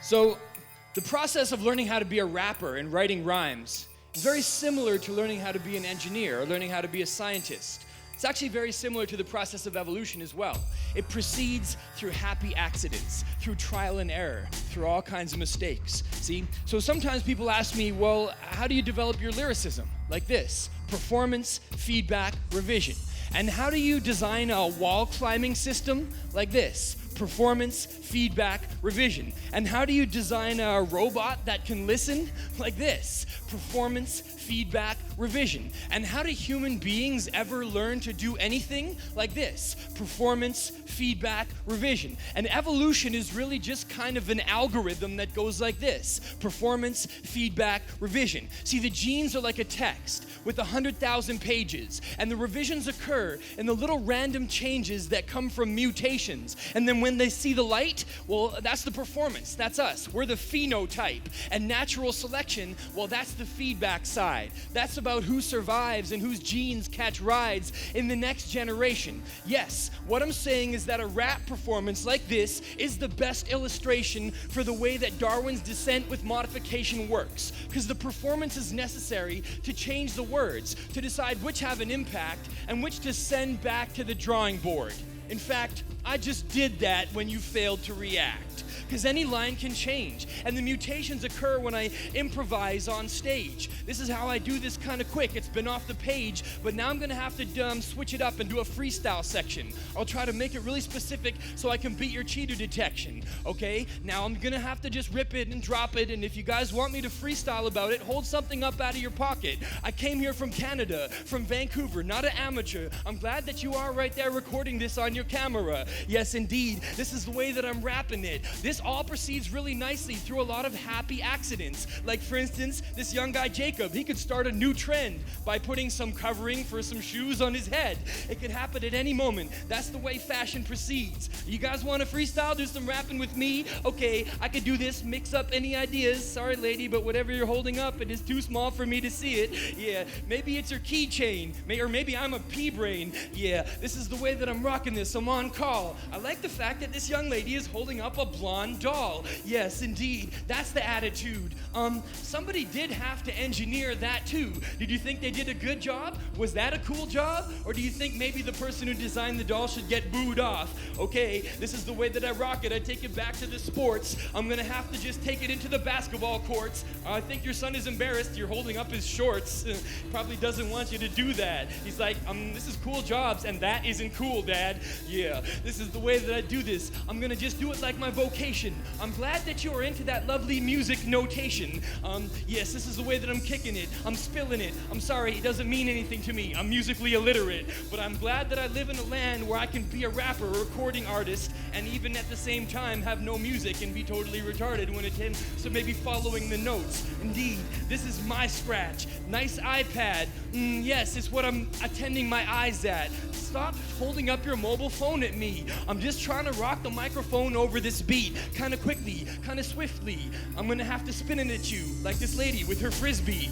So, the process of learning how to be a rapper and writing rhymes is very similar to learning how to be an engineer or learning how to be a scientist. It's actually very similar to the process of evolution as well. It proceeds through happy accidents, through trial and error, through all kinds of mistakes. See? So sometimes people ask me, well, how do you develop your lyricism? Like this: performance, feedback, revision. And how do you design a wall climbing system? Like this: performance, feedback, revision. And how do you design a robot that can listen? Like this: performance, feedback, revision. And how do human beings ever learn to do anything? Like this: performance, feedback, revision. And evolution is really just kind of an algorithm that goes like this: performance, feedback, revision. See, the genes are like a text with 100,000 pages, and the revisions occur in the little random changes that come from mutations. And then when they see the light, well, that's the performance. That's us. We're the phenotype. And natural selection, well, that's the feedback side. That's about who survives and whose genes catch rides in the next generation. Yes, what I'm saying is that a rap performance like this is the best illustration for the way that Darwin's descent with modification works, because the performance is necessary to change the words, to decide which have an impact and which to send back to the drawing board. In fact, I just did that when you failed to react. Because any line can change, and the mutations occur when I improvise on stage. This is how I do this kind of quick. It's been off the page, but now I'm gonna have to switch it up and do a freestyle section. I'll try to make it really specific so I can beat your cheater detection, okay? Now I'm gonna have to just rip it and drop it, and if you guys want me to freestyle about it, hold something up out of your pocket. I came here from Canada, from Vancouver, not an amateur. I'm glad that you are right there recording this on your camera. Yes, indeed, this is the way that I'm rapping it. This all proceeds really nicely through a lot of happy accidents. Like, for instance, this young guy Jacob, he could start a new trend by putting some covering for some shoes on his head. It could happen at any moment. That's the way fashion proceeds. You guys want to freestyle, do some rapping with me? Okay, I could do this, mix up any ideas. Sorry, lady, but whatever you're holding up, it is too small for me to see it. Yeah, maybe it's your keychain, or maybe I'm a pea-brain. Yeah, this is the way that I'm rocking this. I'm on call. I like the fact that this young lady is holding up a blonde doll. Yes, indeed. That's the attitude. Somebody did have to engineer that too. Did you think they did a good job? Was that a cool job? Or do you think maybe the person who designed the doll should get booed off? Okay, this is the way that I rock it. I take it back to the sports. I'm gonna have to just take it into the basketball courts. I think your son is embarrassed. You're holding up his shorts. Probably doesn't want you to do that. He's like, this is cool jobs, and that isn't cool, Dad. Yeah, this is the way that I do this. I'm gonna just do it like my vocation. I'm glad that you are into that lovely music notation. Yes, this is the way that I'm kicking it. I'm spilling it. I'm sorry, it doesn't mean anything to me. I'm musically illiterate. But I'm glad that I live in a land where I can be a rapper, a recording artist, and even at the same time have no music and be totally retarded when it comes to maybe following the notes. Indeed, this is my scratch. Nice iPad. Yes, it's what I'm attending my eyes at. Stop holding up your mobile phone at me. I'm just trying to rock the microphone over this beat, kind of quickly, kind of swiftly. I'm gonna have to spin it at you, like this lady with her frisbee.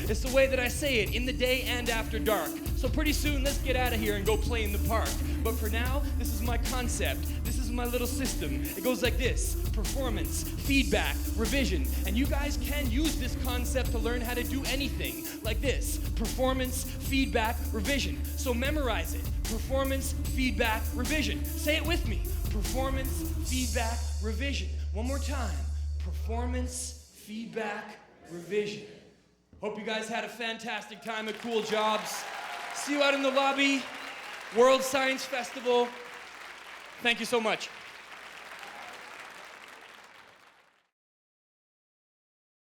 It's the way that I say it, in the day and after dark. So pretty soon, let's get out of here and go play in the park. But for now, this is my concept. This is my little system. It goes like this: performance, feedback, revision. And you guys can use this concept to learn how to do anything. Like this: performance, feedback, revision. So memorize it. Performance, feedback, revision. Say it with me. Performance, feedback, revision. One more time. Performance, feedback, revision. Hope you guys had a fantastic time at Cool Jobs. See you out in the lobby. World Science Festival. Thank you so much.